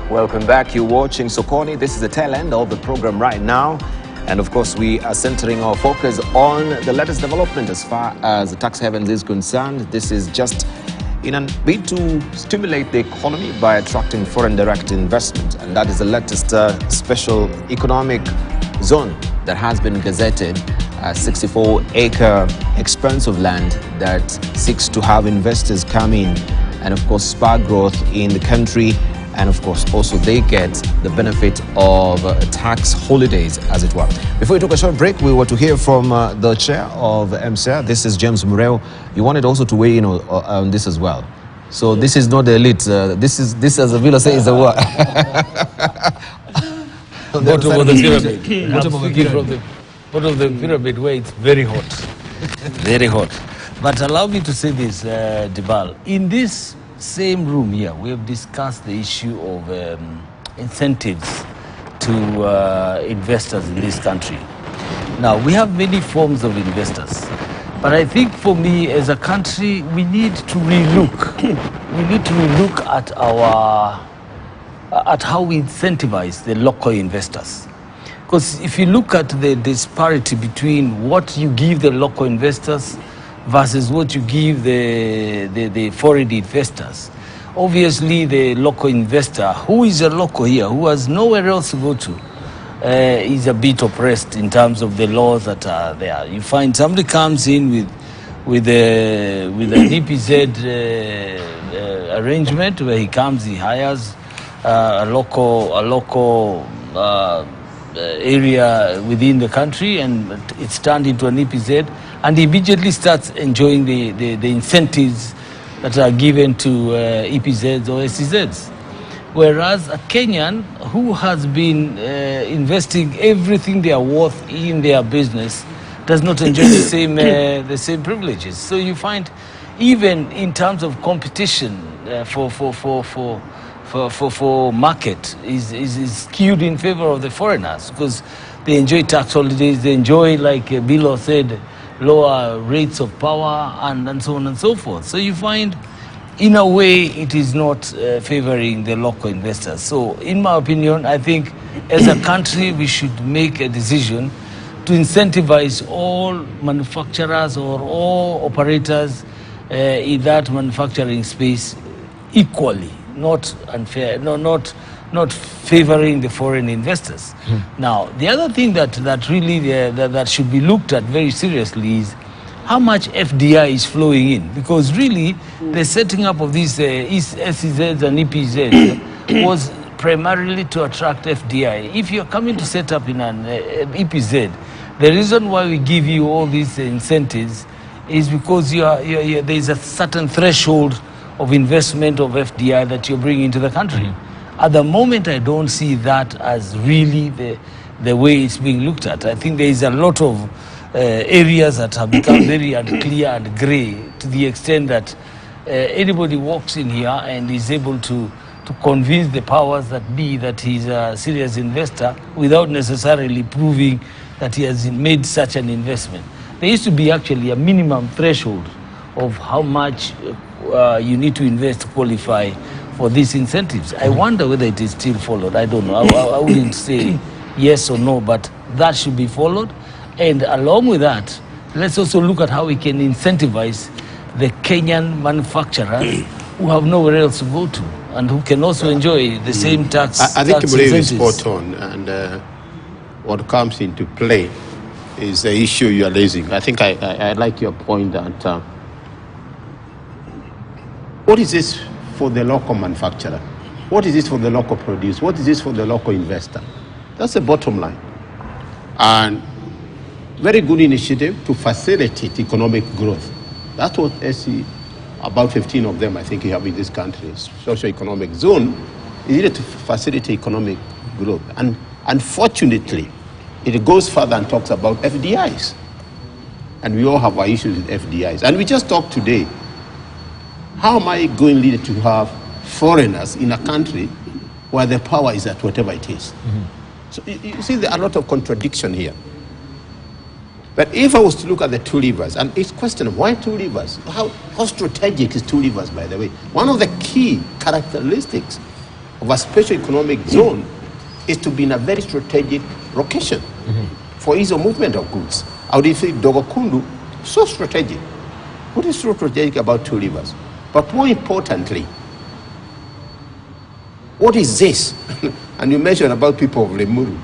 Welcome back. You're watching Sokoni. This is the tail end of the program right now. And of course, we are centering our focus on the latest development as far as the tax havens is concerned. This is just in a bid to stimulate the economy by attracting foreign direct investment. And that is the latest special economic zone that has been gazetted, a 64-acre expanse of land that seeks to have investors come in and of course spark growth in the country. And of course, also they get the benefit of tax holidays, as it were. Before we took a short break, we were to hear from the chair of MCA. This is James Mureo. You wanted also to weigh in on this as well. So this is not the elite. This, as the villa says, is the what? Bottom of the pyramid. Bottom of the pyramid where it's very hot. Very hot. But allow me to say this, Dibal. In this same room here, we have discussed the issue of incentives to investors in this country. Now, we have many forms of investors, but I think for me, as a country, we need to relook. We need to relook at how we incentivize the local investors. Because if you look at the disparity between what you give the local investors versus what you give the foreign investors. Obviously, the local investor, who is a local here, who has nowhere else to go to, is a bit oppressed in terms of the laws that are there. You find somebody comes in with an EPZ arrangement where he comes, he hires a local area within the country, and it's turned into an EPZ, and he immediately starts enjoying the incentives that are given to EPZs or SEZs. Whereas a Kenyan who has been investing everything they are worth in their business does not enjoy the same privileges. So you find, even in terms of competition for market is skewed in favor of the foreigners, because they enjoy tax holidays, they enjoy, like Bilo said, lower rates of power and so on and so forth. So you find, in a way, it is not favoring the local investors. So in my opinion, I think as a country, we should make a decision to incentivize all manufacturers or all operators in that manufacturing space equally. Not unfair, not favoring the foreign investors. Now, the other thing that really that should be looked at very seriously is how much FDI is flowing in, because really the setting up of these SEZs and EPZs was primarily to attract FDI. If you're coming to set up in an EPZ, the reason why we give you all these incentives is because there's a certain threshold of investment of FDI that you're bringing into the country. At the moment, I don't see that as really the way it's being looked at. I think there is a lot of areas that have become very unclear and grey, to the extent that anybody walks in here and is able to convince the powers that be that he's a serious investor without necessarily proving that he has made such an investment. There used to be actually a minimum threshold of how much you need to invest to qualify for these incentives. I wonder whether it is still followed. I don't know. I wouldn't say yes or no, but that should be followed. And along with that, let's also look at how we can incentivize the Kenyan manufacturers who have nowhere else to go to and who can also enjoy the same tax I think tax to believe is incentives. spot on, and what comes into play is the issue you are raising. I think I like your point that what is this for the local manufacturer? What is this for the local producer? What is this for the local investor? That's the bottom line. And very good initiative to facilitate economic growth. That's what SE, about 15 of them, I think, you have in this country, socio-economic zone, is needed to facilitate economic growth. And unfortunately, it goes further and talks about FDIs. And we all have our issues with FDIs. And we just talked today, how am I going really to have foreigners in a country where the power is at whatever it is? So you see, there are a lot of contradiction here. But if I was to look at the two rivers, and it's a question of why two rivers? How strategic is two rivers, by the way? One of the key characteristics of a special economic zone is to be in a very strategic location for ease of movement of goods. I would say Dogokundu, so strategic. What is so strategic about Two Rivers? But more importantly, what is this? And you mentioned about people of Lemuru.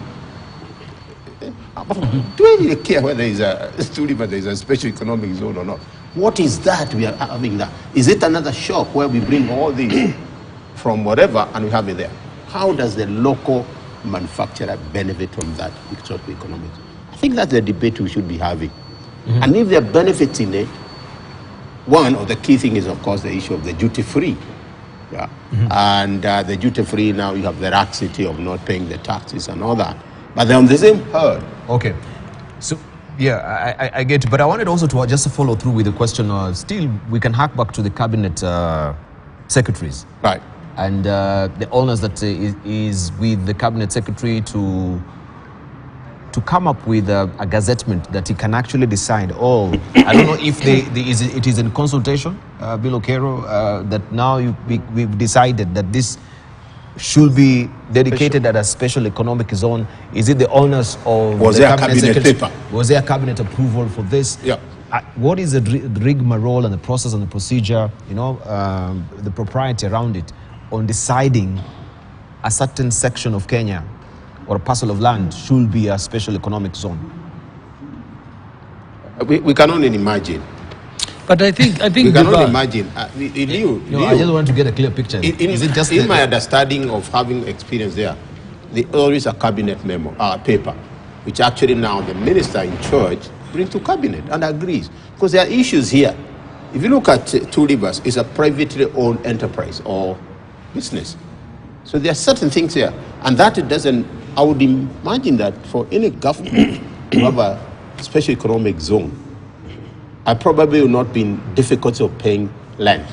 Do I really care whether it's a special economic zone or not? What is that we are having there? Is it another shop where we bring all these from whatever and we have it there? How does the local manufacturer benefit from that economic? I think that's the debate we should be having. And if there are benefits in it, one of the key things is, of course, the issue of the duty-free. Yeah. And the duty-free, now you have the laxity of not paying the taxes and all that. But they're on the same herd. Okay. So, yeah, I get it. But I wanted also to just follow through with the question. Still, we can hark back to the cabinet secretaries. Right. And the onus that is with the cabinet secretary to come up with a gazettement that he can actually decide. Oh, I don't know if it is in consultation, Bill Okero, that now we've decided that this should be dedicated at a special economic zone. Is it the onus of was the there cabinet secretary? paper? Was there cabinet approval for this? Yeah. What is the rigmarole and the process and the procedure, the propriety around it on deciding a certain section of Kenya or a parcel of land should be a special economic zone? We can only imagine. But I think We can only imagine. I just want to get a clear picture. Is it just in my understanding of having experience there, there always a cabinet memo, paper, which actually now the minister in charge brings to cabinet and agrees. Because there are issues here. If you look at Two Rivers, it's a privately owned enterprise or business. So there are certain things here. And that it doesn't, I would imagine that for any government to have a special economic zone, I probably will not be in difficulty of paying land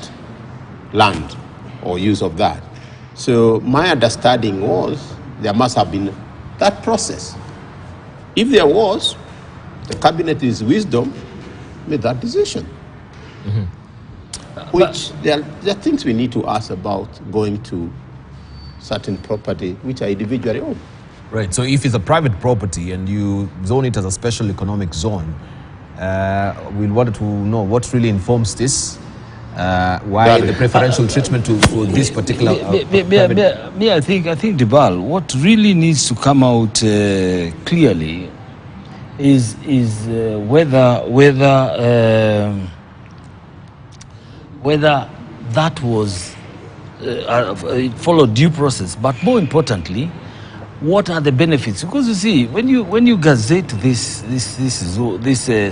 or use of that. So my understanding was there must have been that process. If there was, the cabinet is wisdom made that decision. Which there are things we need to ask about going to certain property which are individually owned. Right, so if it's a private property and you zone it as a special economic zone, we wanted to know what really informs this, why the preferential treatment for this particular I think Dibal, what really needs to come out clearly is whether that was it followed due process, but more importantly, what are the benefits? Because you see, when you gazette this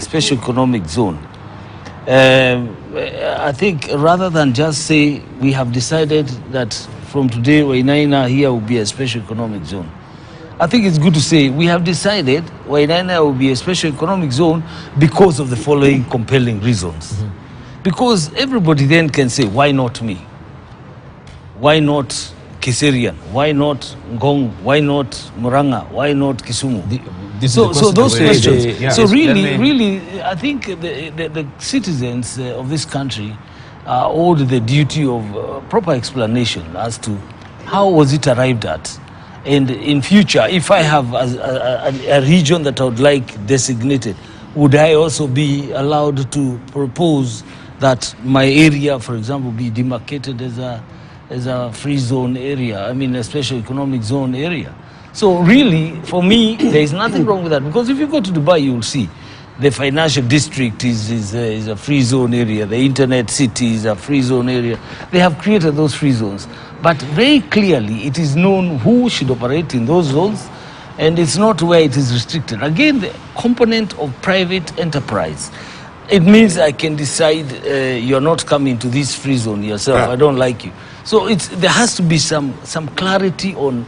special economic zone, I think rather than just say we have decided that from today Wainaina here will be a special economic zone, I think it's good to say we have decided Wainaina will be a special economic zone because of the following compelling reasons. Because everybody then can say, why not me? Why not Kiserian? Why not Ngong? Why not Muranga? Why not Kisumu? So those questions. So really, I think the citizens of this country are owed the duty of proper explanation as to how was it arrived at. And in future, if I have a region that I would like designated, would I also be allowed to propose that my area, for example, be demarcated as a free zone area, I mean a special economic zone area? So really, for me, there is nothing wrong with that, because if you go to Dubai, you will see the financial district is a free zone area, the internet city is a free zone area. They have created those free zones. But very clearly, it is known who should operate in those zones, and it's not where it is restricted. Again, the component of private enterprise. It means I can decide you're not coming to this free zone yourself. I don't like you. So there has to be some clarity on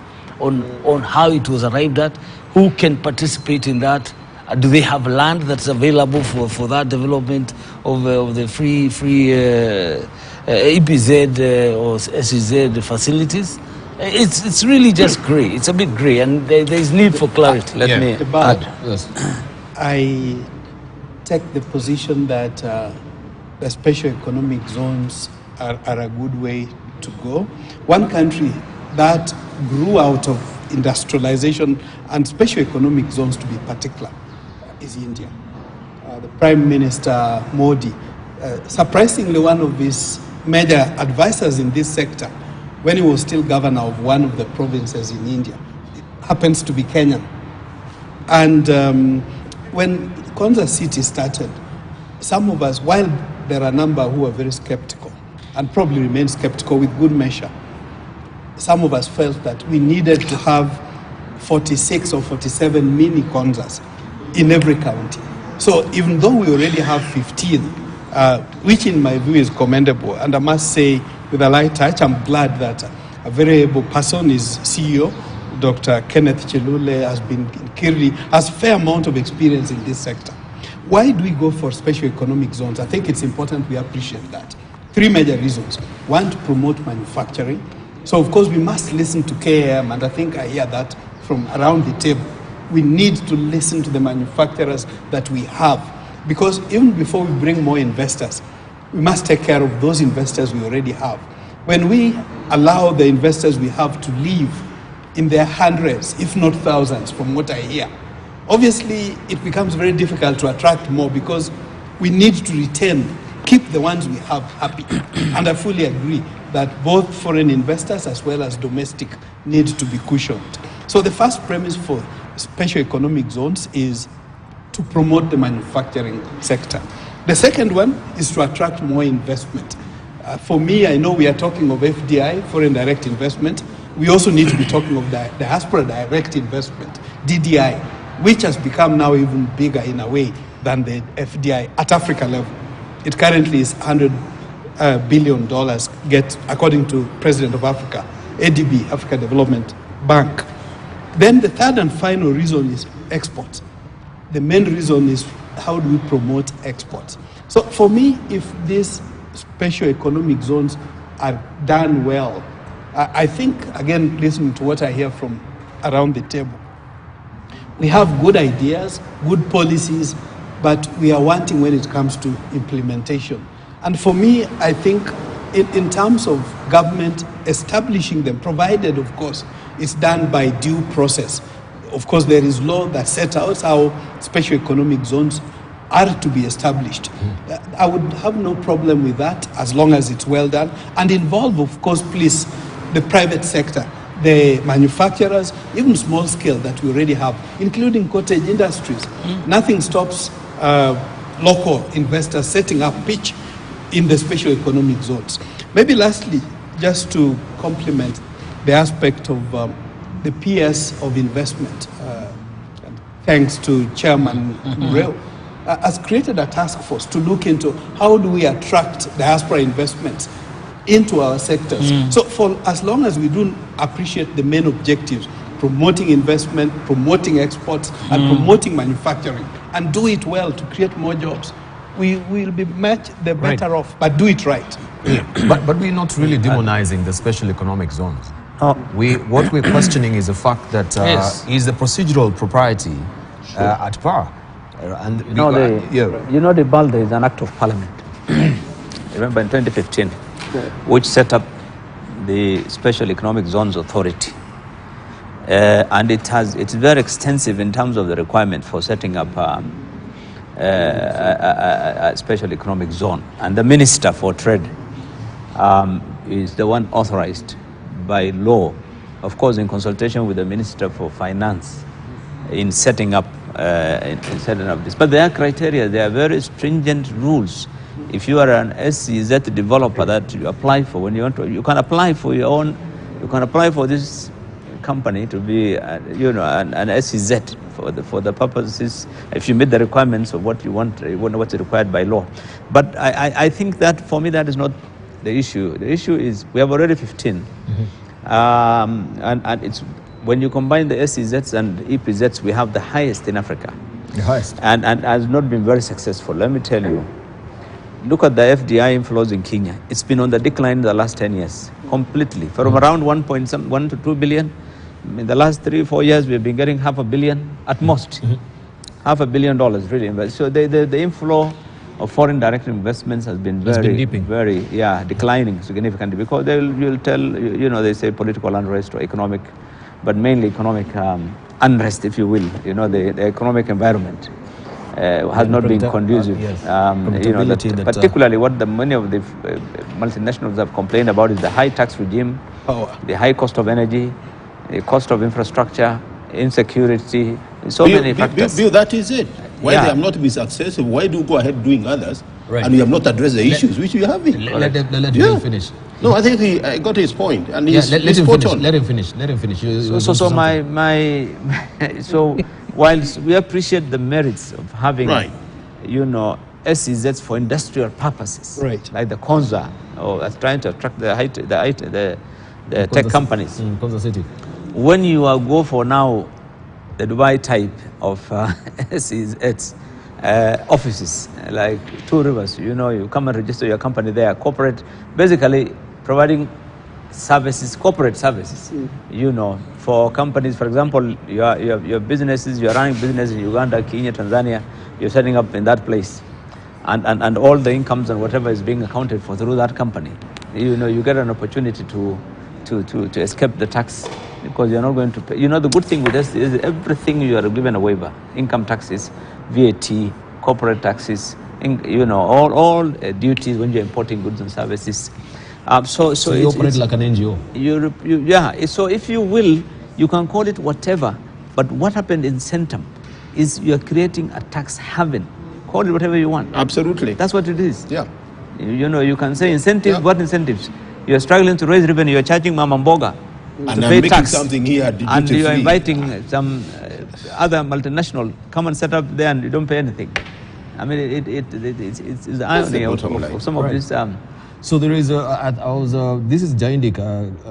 how it was arrived at, who can participate in that. Do they have land that's available for that development of the free EPZ or SEZ facilities? It's really just grey. It's a bit grey, and there's need for clarity. Let me add. Yes. I take the position that the special economic zones are a good way to go. One country that grew out of industrialization and special economic zones to be particular is India. The Prime Minister Modi, surprisingly one of his major advisors in this sector, when he was still governor of one of the provinces in India, it happens to be Kenyan. And when Konza City started, some of us, while there are a number who are very skeptical and probably remain skeptical with good measure, some of us felt that we needed to have 46 or 47 mini Konzas in every county. So even though we already have 15, which in my view is commendable, and I must say with a light touch, I'm glad that a very able person is CEO, Dr. Kenneth Chilule, has been in Kirri, has a fair amount of experience in this sector. Why do we go for special economic zones? I think it's important we appreciate that. Three major reasons. One, to promote manufacturing. So of course we must listen to KM, and I think I hear that from around the table. We need to listen to the manufacturers that we have, because even before we bring more investors, we must take care of those investors we already have. When we allow the investors we have to leave in their hundreds, if not thousands, from what I hear, obviously it becomes very difficult to attract more, because we need to retain, keep the ones we have happy. And I fully agree that both foreign investors as well as domestic need to be cushioned. So the first premise for special economic zones is to promote the manufacturing sector. The second one is to attract more investment. For me, I know we are talking of FDI, foreign direct investment. We also need to be talking of diaspora direct investment, DDI, which has become now even bigger in a way than the FDI at Africa level. It currently is $100 billion, according to President of Africa, ADB, Africa Development Bank. Then the third and final reason is exports. The main reason is how do we promote exports? So for me, if these special economic zones are done well, I think, again, listening to what I hear from around the table, we have good ideas, good policies, but we are wanting when it comes to implementation. And for me, I think in terms of government establishing them, provided, of course, it's done by due process. Of course, there is law that sets out how special economic zones are to be established. I would have no problem with that as long as it's well done, and involve, of course, please, the private sector, the manufacturers, even small scale that we already have, including cottage industries. Nothing stops local investors setting up pitch in the special economic zones. Maybe lastly, just to complement the aspect of the PS of investment, thanks to Chairman Mureo, has created a task force to look into how do we attract diaspora investments into our sectors. So for as long as we do appreciate the main objectives, promoting investment, promoting exports, and promoting manufacturing, and do it well to create more jobs, we will be much the better off, but do it right. But we're not really demonizing the special economic zones. What we're questioning is the fact that is the procedural propriety at par. And you know, the BALDE is an act of parliament. Remember in 2015, which set up the Special Economic Zones Authority. And it's very extensive in terms of the requirement for setting up a special economic zone. And the Minister for Trade is the one authorized by law, of course in consultation with the Minister for Finance, in setting up this. But there are criteria, there are very stringent rules. If you are an SEZ developer that you apply for, when you want to, you can apply for your own, you can apply for this company to be, an SEZ for the purposes, if you meet the requirements of what you want, what's required by law. But I think that for me that is not the issue. The issue is we have already 15, and it's when you combine the SEZs and EPZs, we have the highest in Africa. The highest. And has not been very successful. Let me tell you. Look at the FDI inflows in Kenya. It's been on the decline in the last 10 years, completely. From around 1 to 2 billion. In the last 3 or 4 years, we've been getting $500 million at most. $500 million, really. So the inflow of foreign direct investments has been very declining significantly, because you'll tell, they say political unrest or economic, but mainly economic unrest, if you will. The economic environment has not been conducive. Particularly what many of the multinationals have complained about is the high tax regime, the high cost of energy, the cost of infrastructure, insecurity, many factors. Bill, that is it. Why they have not been successful? Why do you go ahead doing others, and we have not addressed the issues which we have been? Let him finish. No, I think he got his point, and he's spot on. Let him finish. So whilst we appreciate the merits of having, SEZs for industrial purposes, like the Konza, or trying to attract the tech companies. City. When you go for now the Dubai type of SEZs offices, like Two Rivers, you come and register your company there, corporate, basically providing services, corporate services, for companies. For example, your businesses, you're running business in Uganda, Kenya, Tanzania, you're setting up in that place, and all the incomes and whatever is being accounted for through that company. You get an opportunity to escape the tax, because you're not going to pay. The good thing with this is everything you are given a waiver: income taxes, VAT, corporate taxes, all duties when you're importing goods and services. So you operate like an NGO. So if you will, you can call it whatever. But what happened in Centum is you're creating a tax haven. Call it whatever you want. Absolutely. That's what it is. Yeah. You can say incentives. What incentives? You're struggling to raise revenue. You're charging Mama Mboga to pay tax. Something here, and you're inviting some other multinational, come and set up there, and you don't pay anything. I mean, it's the irony of some of this. So there is this is Jaindik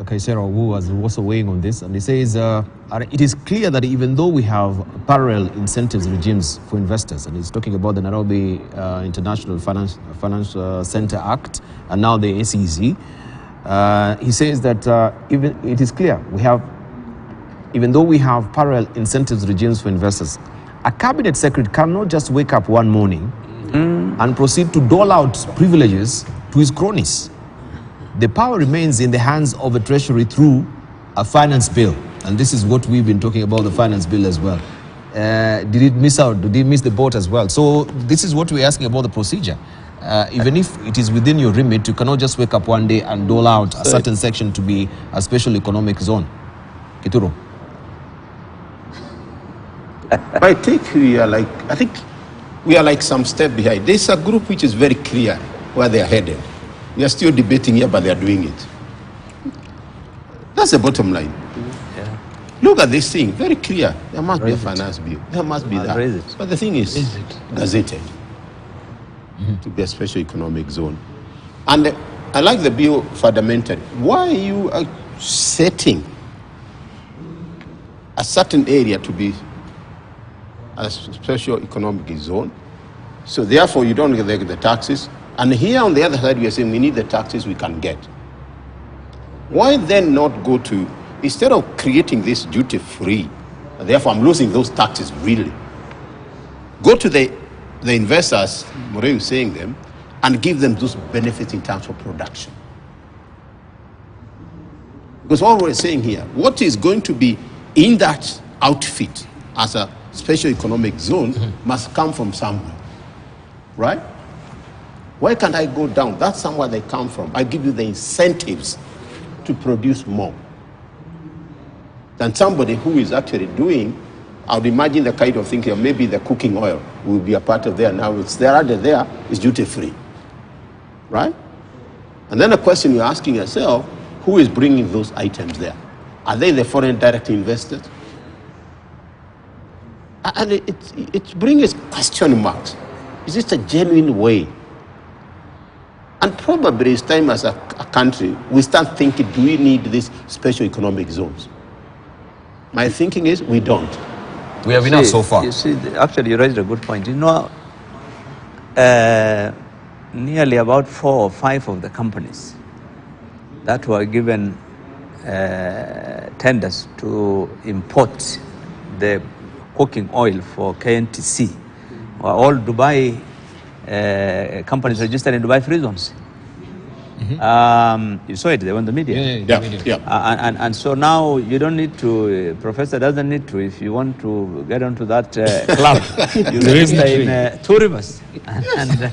Kaisero, who was also weighing on this, and he says it is clear that even though we have parallel incentives regimes for investors, and he's talking about the Nairobi International Finance Center Act and now the SEZ, he says that it is clear even though we have parallel incentives regimes for investors, a cabinet secretary cannot just wake up one morning and proceed to dole out privileges to his cronies. The power remains in the hands of the treasury through a finance bill. And this is what we've been talking about, the finance bill as well. Did it miss out? Did it miss the boat as well? So this is what we're asking about the procedure. Even if it is within your remit, you cannot just wake up one day and dole out a certain section to be a special economic zone. Kituro. I think we are like some step behind. There's a group which is very clear where they are headed. We are still debating here, but they are doing it. That's the bottom line. Yeah. Look at this thing, very clear. There must be a finance bill. There must be that. But the thing is gazetted to be a special economic zone. And I like the bill fundamentally. Why are you setting a certain area to be a special economic zone? So therefore you don't get the taxes. And here on the other side, we are saying we need the taxes we can get. Why then not go to, instead of creating this duty-free, therefore I'm losing those taxes really, go to the investors, Moreo is saying them, and give them those benefits in terms of production. Because what we're saying here, what is going to be in that outfit as a special economic zone must come from somewhere, right? Why can't I go down? That's somewhere they come from. I give you the incentives to produce more than somebody who is actually doing. I would imagine the kind of thinking, maybe the cooking oil will be a part of there. Now it's there, is duty-free, right? And then the question you're asking yourself, who is bringing those items there? Are they the foreign direct investors? And it brings question marks. Is this a genuine way? And probably it's time as a country, we start thinking, do we need these special economic zones? My thinking is, we don't. We have enough so far. You see, actually, you raised a good point. Nearly about 4 or 5 of the companies that were given tenders to import the cooking oil for KNTC were all Dubai companies registered in Dubai free zones. You saw it, they were in the media. And so now you don't need to, professor doesn't need to, if you want to get onto that club, you register in 2 Rivers and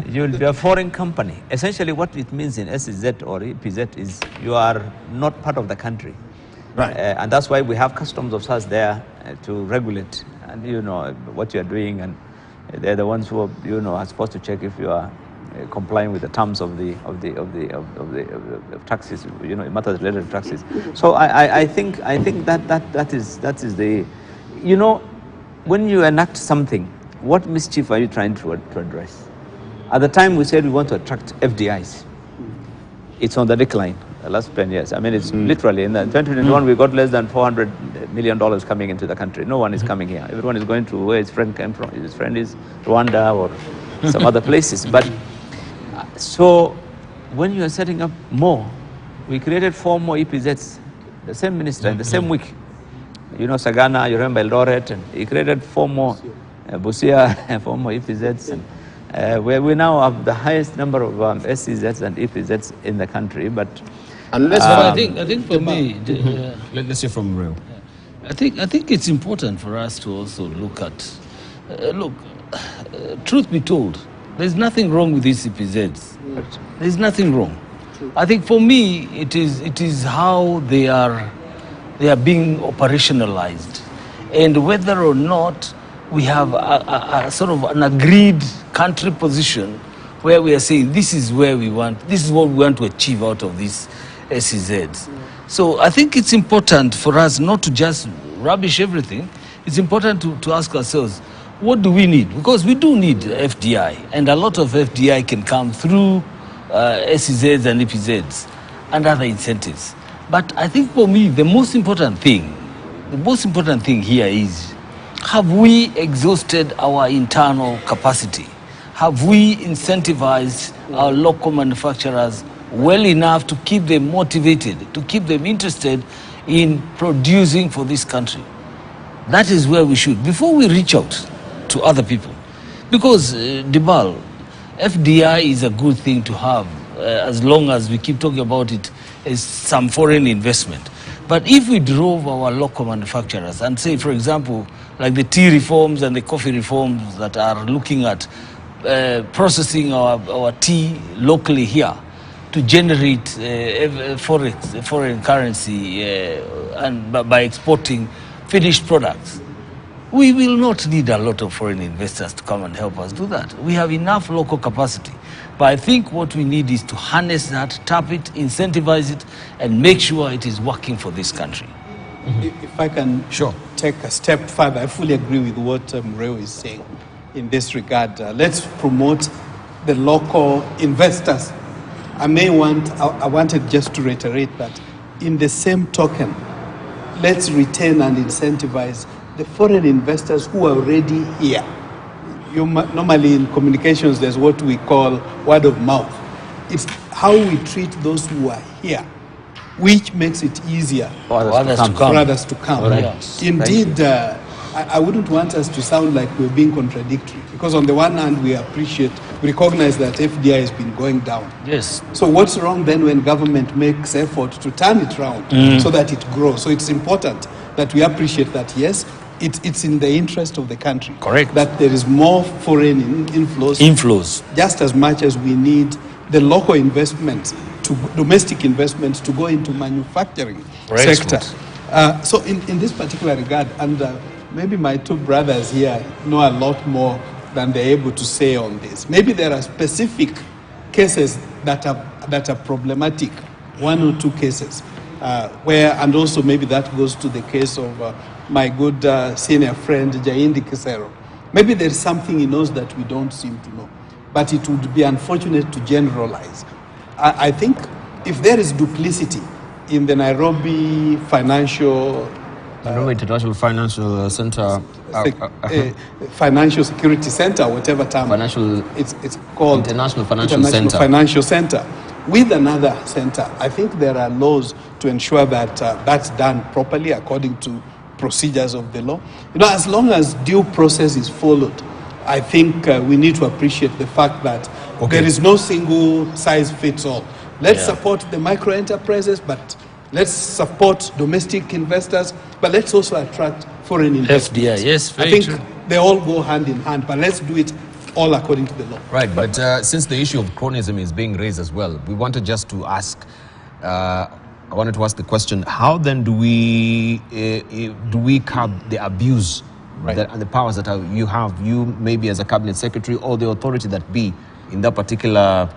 you'll be a foreign company. Essentially what it means in SEZ or EPZ is you are not part of the country. Right. And that's why we have customs officers there to regulate and you know what you're doing, and they're the ones who are supposed to check if you are complying with the terms of the taxes, matters related to taxes. So I think that is the, when you enact something, what mischief are you trying to address? At the time we said we want to attract FDIs. It's on the decline the last 10 years. I mean, it's literally in 2021 we got less than $400 million coming into the country. No one is coming here. Everyone is going to where his friend came from. His friend is Rwanda or some other places. But so when you are setting up more, we created 4 more EPZs, the same minister in the same week. Sagana, you remember Eldoret, and he created 4 more, Busia, 4 more EPZs. And where we now have the highest number of SEZs and EPZs in the country. But I think for me, let's hear from Real. I think it's important for us to also look at, truth be told, there's nothing wrong with these EPZs. There's nothing wrong. I think for me, it is how they are being operationalized, and whether or not we have a sort of an agreed country position where we are saying this is what we want to achieve out of these SEZs. So I think it's important for us not to just rubbish everything. It's important to ask ourselves, what do we need? Because we do need FDI, and a lot of FDI can come through SEZs and EPZs and other incentives. But I think for me, the most important thing here is, have we exhausted our internal capacity? Have we incentivized our local manufacturers well enough to keep them motivated, to keep them interested in producing for this country? That is where we should, before we reach out to other people. Because, Dibal, FDI is a good thing to have, as long as we keep talking about it as some foreign investment. But if we drove our local manufacturers and say, for example, like the tea reforms and the coffee reforms that are looking at processing our tea locally here to generate foreign currency and by exporting finished products, we will not need a lot of foreign investors to come and help us do that. We have enough local capacity. But I think what we need is to harness that, tap it, incentivize it, and make sure it is working for this country. If I can take a step further, I fully agree with what Mureo is saying in this regard. Let's promote the local investors. I wanted just to reiterate that in the same token, let's retain and incentivize the foreign investors who are already here. Normally in communications, there's what we call word of mouth. It's how we treat those who are here, which makes it easier for others to come. Right. Indeed, I wouldn't want us to sound like we're being contradictory, because on the one hand, we recognize that FDI has been going down. Yes. So what's wrong then when government makes effort to turn it around so that it grows? So it's important that we appreciate that, yes, it's in the interest of the country. Correct. That there is more foreign inflows. Just as much as we need the local investments, domestic investments to go into manufacturing sector. So in this particular regard, and maybe my 2 brothers here know a lot more than they're able to say on this. Maybe there are specific cases that are problematic, 1 or 2 cases, and also maybe that goes to the case of my good senior friend Jaindi Kisero. Maybe there's something he knows that we don't seem to know, but it would be unfortunate to generalize. I think if there is duplicity in the Nairobi International Financial Center, Financial Security Center, whatever term it's called, International Financial Center, with another center, I think there are laws to ensure that that's done properly according to procedures of the law. As long as due process is followed, I think we need to appreciate the fact that there is no single size fits all. Let's support the micro enterprises, but let's support domestic investors, but let's also attract foreign investors. FDI, yes, very I think true. they all go hand in hand, but let's do it all according to the law. Right, but since the issue of cronyism is being raised as well, we wanted just to ask, I wanted to ask the question, how then do we curb the abuse and the powers that you have, you maybe as a cabinet secretary or the authority that be in that particular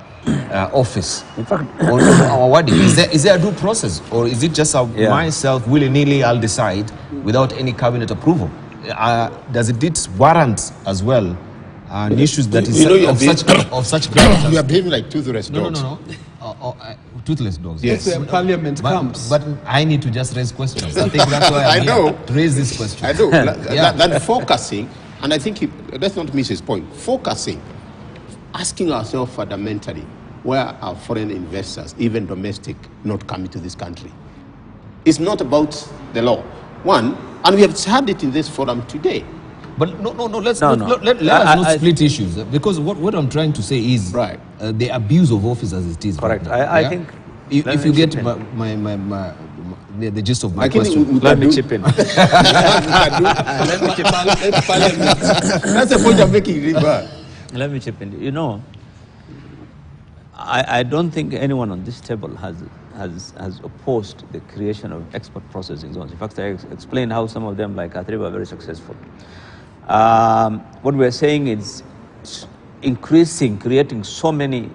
office? In fact, our wording, is there a due process, or is it just myself willy-nilly I'll decide without any cabinet approval? Does it warrant as well issues that is of such You are behaving like toothless dogs. No. Toothless dogs. Yes. If the parliament comes. But I need to just raise questions. I think that's why I'm here to raise this question. I know. That focusing, and I think let's not miss his point. Focusing, asking ourselves fundamentally, where are foreign investors, even domestic, not coming to this country? It's not about the law. One, and we have had it in this forum today. But let's not split issues, because what I'm trying to say is the abuse of office as it is. Correct. I think if you get the gist of my question. Let me chip in. That's the point I'm making. Let me chip in. You know, I don't think anyone on this table has opposed the creation of export processing zones. In fact, I explained how some of them, like Atriba, are very successful. What we're saying is creating so many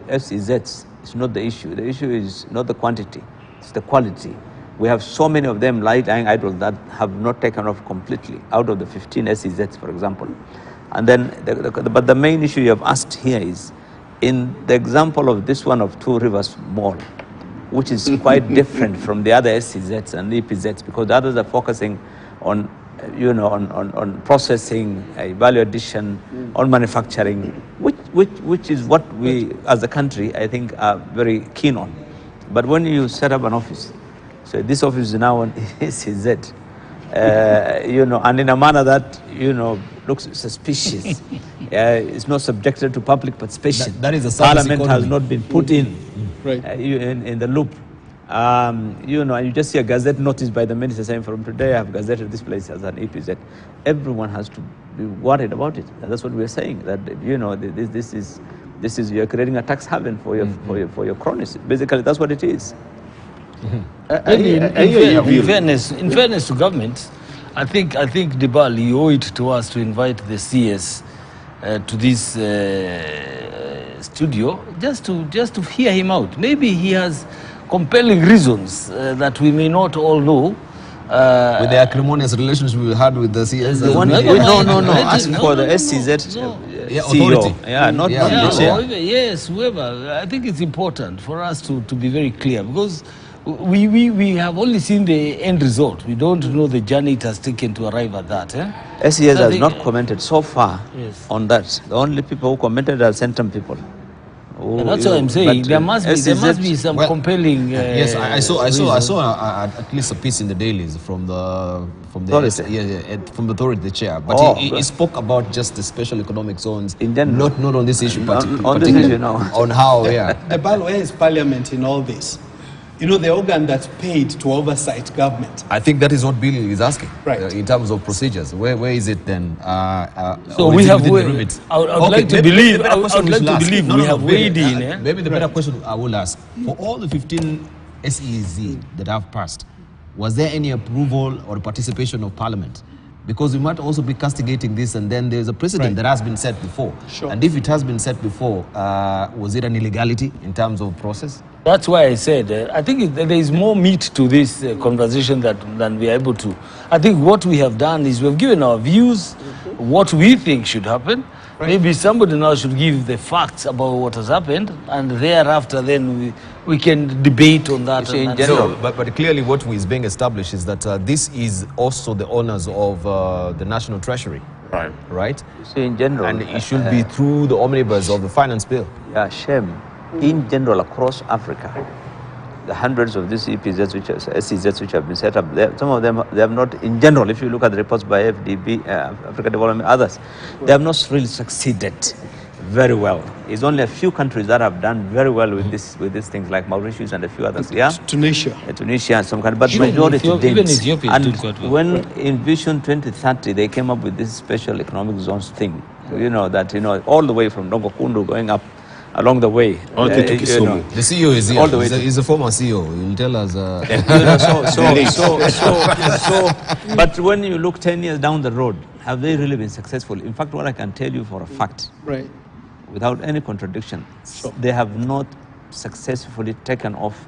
SEZs is not the issue. The issue is not the quantity, it's the quality. We have so many of them lying idle that have not taken off completely, out of the 15 SEZs, for example. And then, but the main issue you have asked here is, in the example of this one of Two Rivers Mall, which is quite different from the other SEZs and EPZs, because the others are focusing on on processing, value addition, on manufacturing, which is what we as a country, I think, are very keen on. But when you set up an office, so this office is now an SEZ, and in a manner that, looks suspicious, it's not subjected to public participation. That is a Parliament economy. has not been put in the loop. And you just see a gazette notice by the minister saying, from today I have gazetted this place as an EPZ. Everyone has to be worried about it. And that's what we're saying, that this is you're creating a tax haven for your cronies. Basically, that's what it is. In fairness to government, I think Dibal, you owe it to us to invite the CS to this studio just to hear him out. Maybe he has compelling reasons that we may not all know. With the acrimonious relationship we had with the CS. No. Ask for the SCZ authority. CEO. Not the chair. Yes, whoever. I think it's important for us to be very clear, because we have only seen the end result. We don't know the journey it has taken to arrive at that. SCS has not commented so far on that. The only people who commented are Centrum people. That's what I'm saying. There must be some compelling. Yes, I saw at least a piece in the dailies from the authority, the chair. But he spoke about just the special economic zones, in general, not on this issue, on this issue now. On how, Dibal, where is Parliament in all this? The organ that's paid to oversight government. I think that is what Bill is asking. Right. In terms of procedures, where is it then? So we have. I would like to believe we have weighed in. Maybe the better question I will ask: for all the 15 SEZ that have passed, was there any approval or participation of Parliament? Because we might also be castigating this, and then there's a precedent that has been set before. Sure. And if it has been set before, was it an illegality in terms of process? That's why I said, I think there is more meat to this conversation than we are able to. I think what we have done is we've given our views, what we think should happen. Right. Maybe somebody now should give the facts about what has happened, and thereafter then we can debate on that. In general, but clearly what is being established is that this is also the honors of the National Treasury. Right? So in general. And it should be through the omnibus of the finance bill. Yeah, shame. In general, across Africa, the hundreds of these EPZs, SEZs, which have been set up, some of them, they have not, in general, if you look at the reports by FDB, Africa Development, others, they have not really succeeded very well. It's only a few countries that have done very well with these things, like Mauritius and a few others. Yeah, Tunisia. Tunisia and some countries, but Even majority didn't. even Ethiopia is And doing quite well. when in Vision 2030 they came up with this special economic zones thing, all the way from Nongokundu going up along the way. Okay, to Kisumu. The CEO is here. All the way He's a former CEO. He'll tell us. But when you look 10 years down the road, have they really been successful? In fact, what I can tell you for a fact, Right. without any contradiction, they have not successfully taken off,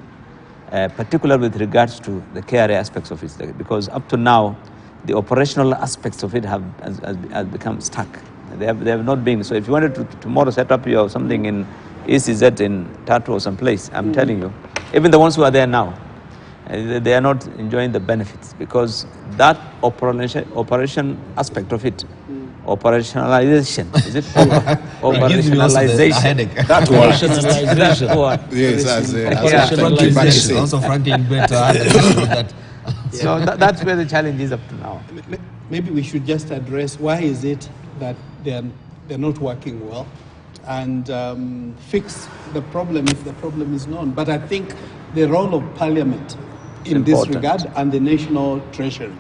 particularly with regards to the KRA aspects of it, because up to now, the operational aspects of it have become stuck. They have not been. So if you wanted to tomorrow set up your something in ECZ in Tatu or someplace, I'm telling you, even the ones who are there now, they are not enjoying the benefits, because that operation aspect of it, operationalization, is it? Operationalization. That one. That one. Yes, Operationalization. Also, Franklin better. So that's where the challenge is up to now. Maybe we should just address why is it that they're not working well, and fix the problem if the problem is known. But I think the role of Parliament in this regard and the National Treasury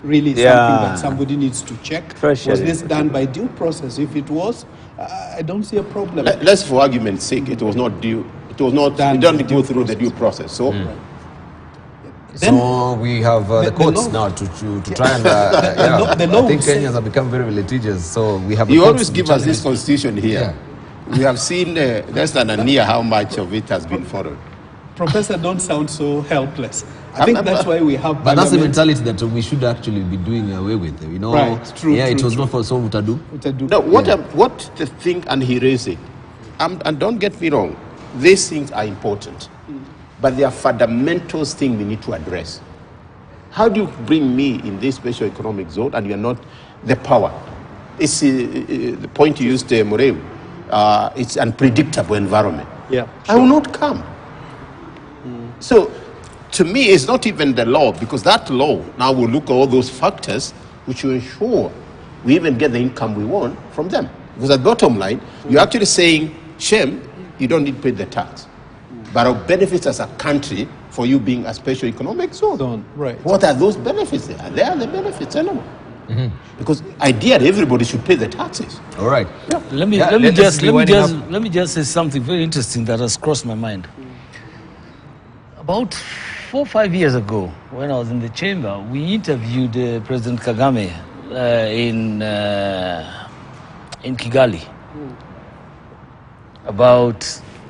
really is something that somebody needs to check. Treasury. Was this done by due process? If it was, I don't see a problem. Let's, for argument's sake, it was not due. It was not. It didn't go through the due process. So. So we have the courts now to try and the law I think would say- Kenyans have become very litigious. So we have. You the courts always to give us challenge this it. constitution here. Yeah. We have seen less than a near how much of it has been followed. Professor, don't sound so helpless. I think that's why we have. But that's the Parliament mentality that we should actually be doing away with. Right, true, Yeah, it true, was not for so to do. to do. No, what the thing, and he raised it, and don't get me wrong, these things are important, but they are fundamentals thing we need to address. How do you bring me in this special economic zone and you're not the power? It's the point you used, Moreu. It's unpredictable environment. Yeah, I will not come. So, to me, it's not even the law, because that law now will look at all those factors which will ensure we even get the income we want from them. Because at bottom line, you're actually saying, Shem, you don't need to pay the tax. But our benefits as a country for you being a special economic zone. Right. What are those benefits? They are the benefits anyway. Because ideally, everybody should pay the taxes. All right. Let me just say something very interesting that has crossed my mind. About 4 or 5 years ago, when I was in the chamber, we interviewed President Kagame in Kigali about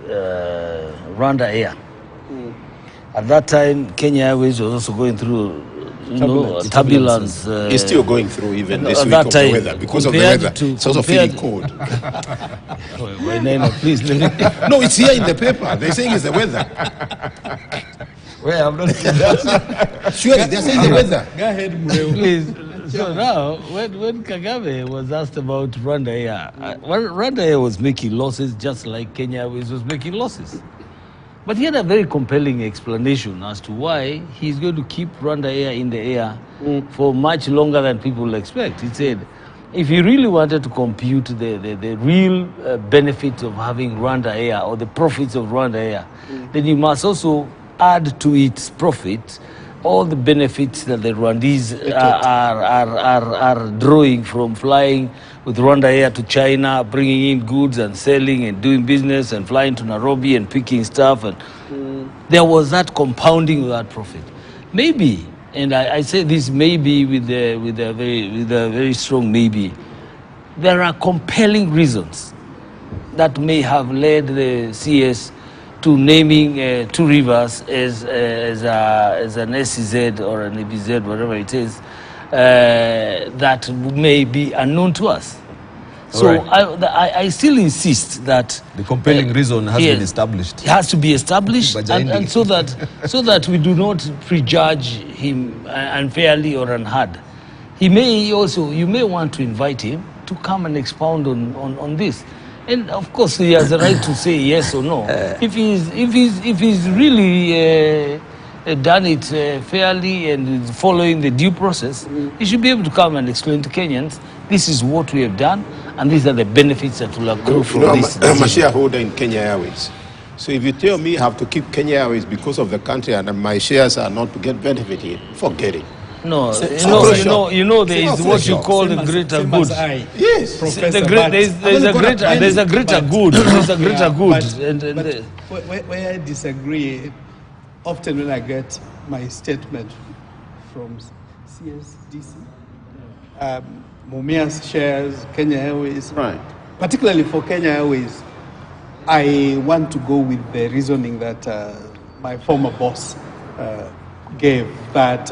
Rwanda Air. At that time, Kenya Airways was also going through turbulence. It's still going through even this at week that of time, the weather. Because of the compared weather, to- it's also compared- feeling cold. Please, let me. No, it's here in the paper. They're saying it's the weather. Well, I'm not saying that. Surely, they're saying the weather. Go ahead, Mureo. Please. So now, when Kagame was asked about Rwanda Air, Rwanda Air was making losses just like Kenya Airways was making losses. But he had a very compelling explanation as to why he's going to keep Rwanda Air in the air for much longer than people expect. He said, if you really wanted to compute the real benefits of having Rwanda Air or the profits of Rwanda Air, then you must also add to its profit all the benefits that the Rwandese are drawing from flying with Rwanda Air to China, bringing in goods and selling and doing business and flying to Nairobi and picking stuff. And there was that compounding of that profit. Maybe, and I say this maybe with a very strong maybe, there are compelling reasons that may have led the CS to naming 2 rivers as an SEZ or an EBZ, whatever it is, that may be unknown to us. So I still insist that The compelling reason has yes, been established. It has to be established, Bajaini. and so that we do not prejudge him unfairly or unheard. You may want to invite him to come and expound on this. And of course, he has the right to say yes or no. If he's really done it fairly and is following the due process, he should be able to come and explain to Kenyans, this is what we have done, and these are the benefits that will accrue from this. I'm a shareholder in Kenya Airways. So if you tell me I have to keep Kenya Airways because of the country and my shares are not to get benefit here, forget it. No, Same you know, there is what you call the greater good. Yes. There's a greater good. There's a greater good. But where I disagree, often when I get my statement from CSDC, Mumia's shares, Kenya Airways, Right. particularly for Kenya Airways, I want to go with the reasoning that my former boss gave, that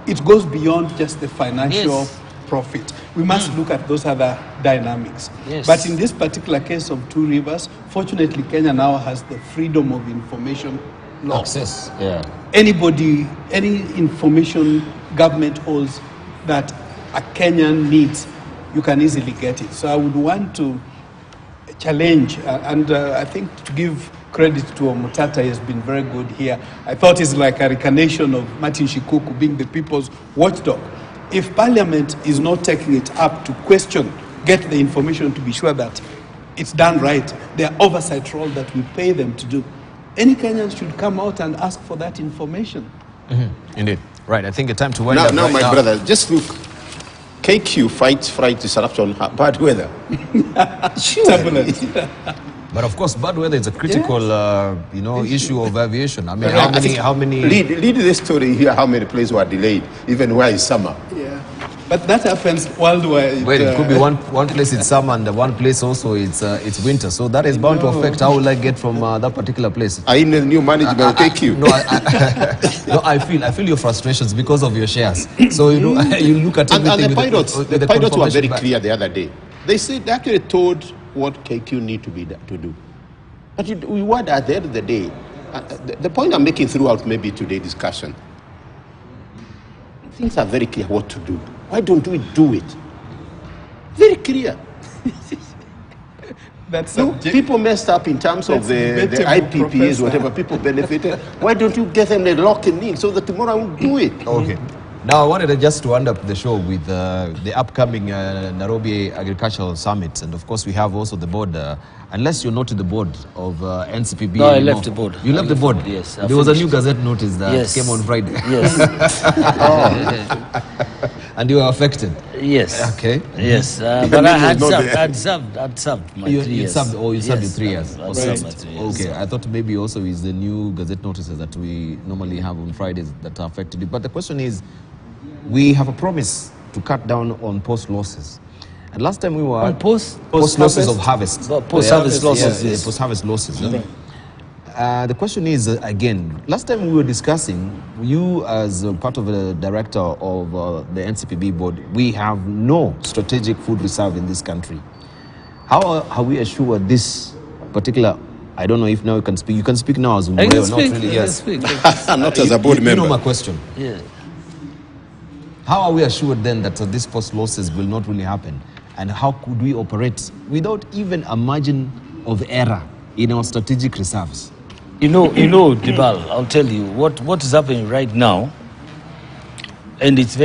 it goes beyond just the financial profit. We must look at those other dynamics. Yes. But in this particular case of Two Rivers, fortunately, Kenya now has the freedom of information law. Access, yeah. Anybody, any information government holds that a Kenyan needs, you can easily get it. So I would want to challenge, and I think to give credit to Omutata, he has been very good here. I thought it's like a reincarnation of Martin Shikuku being the people's watchdog. If Parliament is not taking it up to question, get the information to be sure that it's done right, their oversight role that we pay them to do, any Kenyans should come out and ask for that information. Indeed. Right, I think it's time to wind Now, up. now right my brother, just look. KQ fights flight disruption, bad weather. Turbulence. But of course, bad weather is a critical, issue of aviation. I mean, how many? Lead this story here. How many planes were delayed, even where it's summer? Yeah, but that happens worldwide. Well, it could be one place it's summer and the one place also it's winter. So that is bound to affect how will I get from that particular place. Are in the new management of KQ? No, I feel your frustrations because of your shares. So you look at And everything. the pilots were very clear the other day. They said they actually told what KQ need to do. But we were at the end of the day. The point I'm making throughout maybe today's discussion, things are very clear what to do. Why don't we do it? Very clear. People messed up in terms of the IPPs, whatever people benefited. Why don't you get them the locking in so that tomorrow I will do it? Okay. Now, I wanted just to end up the show with the upcoming Nairobi Agricultural Summit. And of course, we have also the board. Unless you're not to the board of NCPB. No, I left the board. You left the board? Yes. There was a new Gazette notice that came on Friday. Yes. And you were affected? Yes. Okay. Yes. But I'd served my 3 years. You served in 3 years. I'd served my 3 years. Okay. I thought maybe also is the new Gazette notices that we normally have on Fridays that are affected you. But the question is, we have a promise to cut down on post losses. And last time we were on post losses of harvest. Post harvest losses. Yes. Post harvest losses. The question is, again, last time we were discussing, you as part of the director of the NCPB board, we have no strategic food reserve in this country. How are we assured this particular, I don't know if now you can speak. You can speak now as I can speak. Not really, yes. Not as a board member. You know my question. Yeah. How are we assured then that these post losses will not really happen? And how could we operate without even a margin of error in our strategic reserves? You know, Dibal, I'll tell you what is happening right now, and it's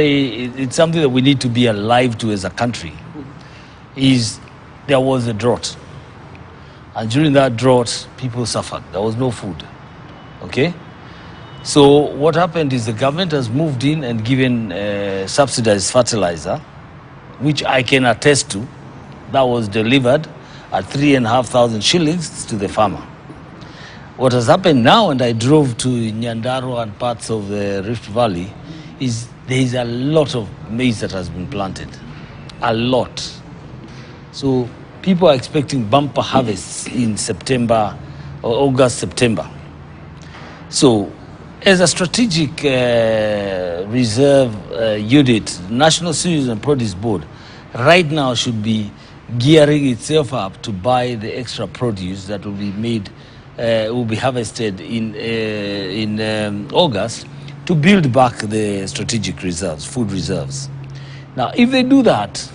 something that we need to be alive to as a country, is there was a drought. And during that drought, people suffered. There was no food. Okay? So what happened is the government has moved in and given subsidized fertilizer, which I can attest to, that was delivered at 3,500 shillings to the farmer. What has happened now, and I drove to Nyandarua and parts of the Rift Valley, is there is a lot of maize that has been planted. A lot. So people are expecting bumper harvests in September, or August, September. So as a strategic reserve unit, National Cereals and Produce Board right now should be gearing itself up to buy the extra produce that will be made, will be harvested in August, to build back the strategic reserves, food reserves. Now, if they do that,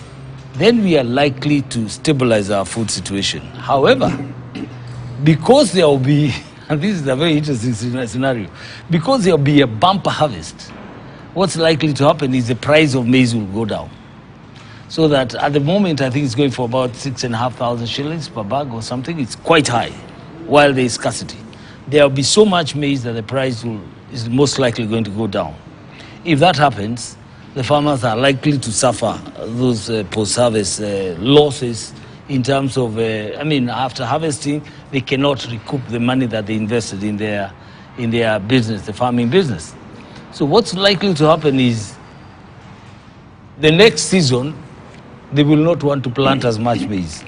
then we are likely to stabilize our food situation. However, because there will be, and this is a very interesting scenario, because there will be a bumper harvest, what's likely to happen is the price of maize will go down. So that at the moment, I think it's going for about 6,500 shillings per bag or something. It's quite high, while there is scarcity. There will be so much maize that the price is most likely going to go down. If that happens, the farmers are likely to suffer those post-harvest losses in terms of, after harvesting, they cannot recoup the money that they invested in their business, the farming business. So what's likely to happen is the next season, they will not want to plant as much maize.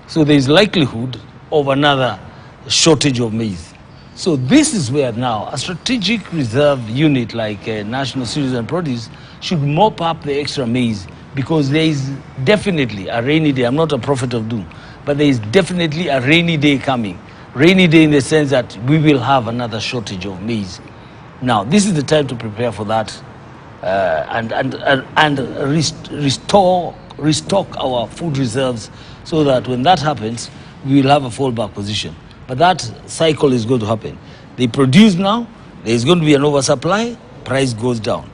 So there is likelihood of another shortage of maize. So this is where now a strategic reserve unit like National Cereals and Produce should mop up the extra maize, because there is definitely a rainy day. I'm not a prophet of doom, but there is definitely a rainy day coming. Rainy day in the sense that we will have another shortage of maize. Now, this is the time to prepare for that and restock our food reserves, so that when that happens, we will have a fallback position. But that cycle is going to happen. They produce now, there is going to be an oversupply, price goes down.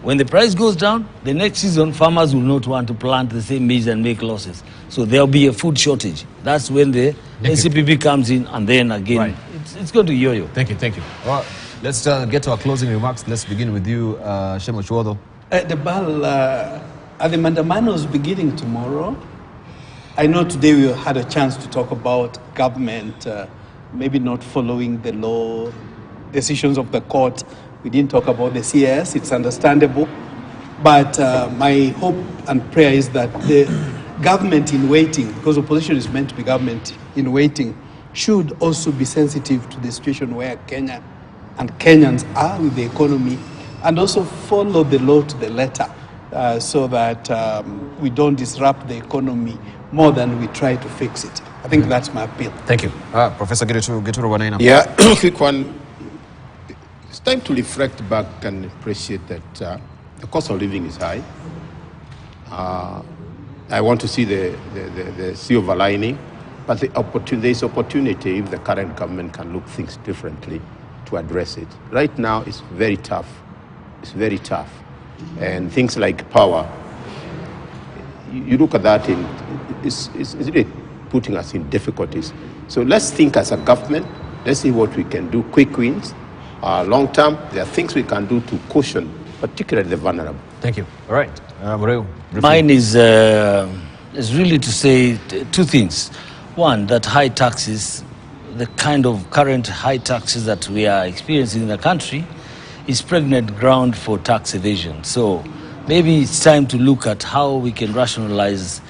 When the price goes down, the next season, farmers will not want to plant the same maize and make losses. So there will be a food shortage. That's when the NCPB comes in, and then again, it's going to yo-yo. Thank you. Well, let's get to our closing remarks. Let's begin with you, Shemo Chwodo. Are the mandamanos beginning tomorrow? I know today we had a chance to talk about government maybe not following the law, decisions of the court. We didn't talk about the CS, it's understandable. But my hope and prayer is that the government in waiting, because opposition is meant to be government in waiting, should also be sensitive to the situation where Kenya and Kenyans are with the economy, and also follow the law to the letter so that we don't disrupt the economy more than we try to fix it. I think that's my appeal. Thank you. Professor Gituru Wanaina. Yeah, quick one. It's time to reflect back and appreciate that the cost of living is high. I want to see the silver lining, but there is opportunity if the current government can look things differently to address it. Right now, it's very tough. It's very tough. And things like power, you look at that, it's really putting us in difficulties. So let's think as a government, let's see what we can do, quick wins. Long term, there are things we can do to cushion, particularly the vulnerable. Thank you. All right. Moreu, mine is really to say two things. One, that high taxes, the kind of current high taxes that we are experiencing in the country, is pregnant ground for tax evasion. So maybe it's time to look at how we can rationalize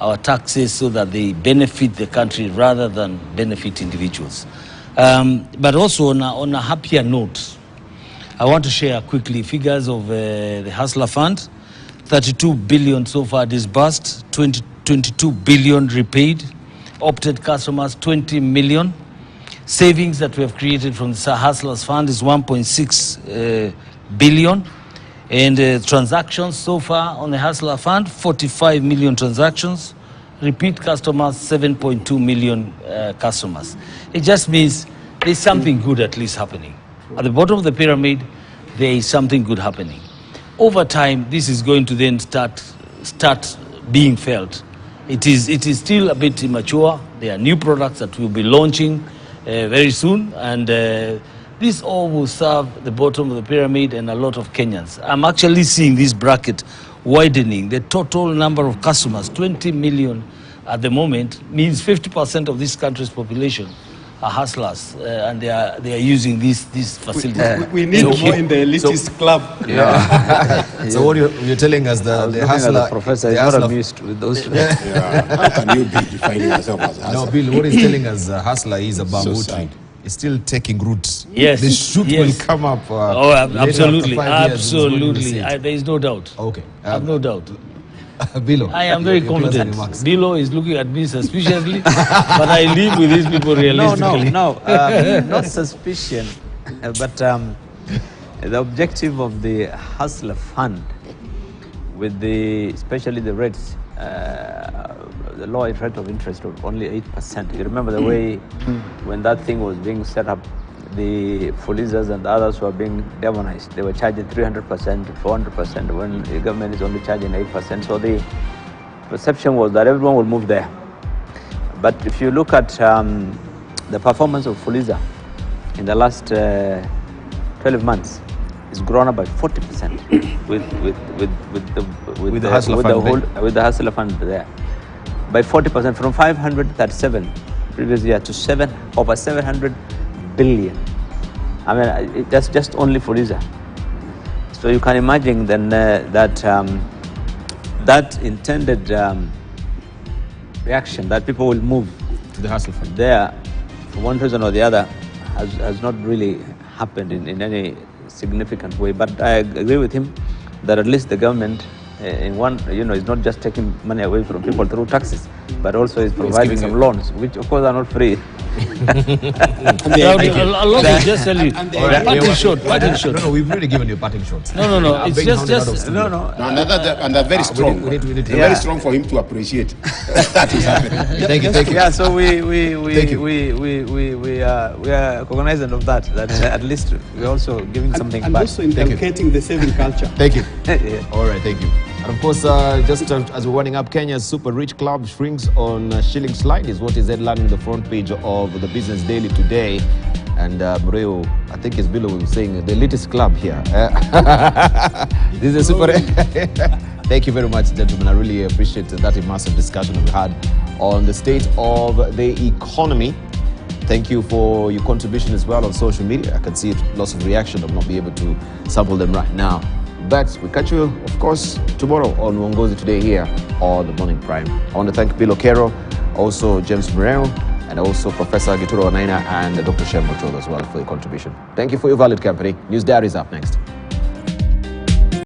our taxes so that they benefit the country rather than benefit individuals. But also on a happier note, I want to share quickly figures of the Hustler Fund. 32 billion so far disbursed, 22 billion repaid, opted customers 20 million. Savings that we have created from the Hustlers Fund is 1.6 billion. And transactions so far on the Hustler Fund, 45 million transactions. Repeat customers, 7.2 million customers. It just means there's something good at least happening. At the bottom of the pyramid, there is something good happening. Over time, this is going to then start being felt. It is still a bit immature. There are new products that we'll be launching very soon, and this all will serve the bottom of the pyramid and a lot of Kenyans. I'm actually seeing this bracket widening. The total number of customers, 20 million at the moment, means 50% of this country's population are hustlers, and they are using these facilities. We need more in the elitist club. Yeah. So what you're telling us, the hustler, the professor is not amused with those. How can you be defining yourself as a hustler? No, Bill, what he's telling us, hustler is a bamboo tree. It's still taking root. Yes. The shoot will come up. Absolutely. Absolutely. There is no doubt. Okay. I have no doubt. Bilo, I am very confident. Bilo is looking at me suspiciously, but I live with these people realistically. No, not suspicion, but the objective of the Hustler Fund, with especially the rates the low rate of interest of only 8%. You remember the way when that thing was being set up, the Fulizas and others were being demonized. They were charging 300%, 400% when the government is only charging 8%. So the perception was that everyone would move there. But if you look at the performance of Fuliza in the last 12 months, it's grown up by 40% with the Hustler Fund there. By 40% from 537 previous year to over 700 billion. I mean, that's just only Fuliza. So you can imagine then that intended reaction that people will move to the Hustler Fund there for one reason or the other has not really happened in any significant way. But I agree with him that at least the government is not just taking money away from people through taxes, but also is providing them loans, which of course are not free. Just tell you. Parting shot. No, we've already given you parting shots. No. It's just And they're very strong. They're very strong for him to appreciate that is happening. Thank you. Yeah, so we are cognizant of that. That at least we're also giving something and back. also inculcating the saving culture. Thank you. Yeah. All right, thank you. And of course, just as we're winding up, Kenya's super rich club shrinks on shilling slide is what is headlining the front page of the Business Daily today. And Mureo, I think it's Bilo was saying the latest club here. This is a super. Thank you very much, gentlemen. I really appreciate that immersive discussion we had on the state of the economy. Thank you for your contribution as well on social media. I can see lots of reaction. I'll not be able to sample them right now. But we catch you, of course, tomorrow on Wongozi Today here on the Morning Prime. I want to thank Bill Okero, also James Mureo, and also Professor Gituro Wanaina and Dr. Shem Mocholo as well for your contribution. Thank you for your valid company. News Diary is up next.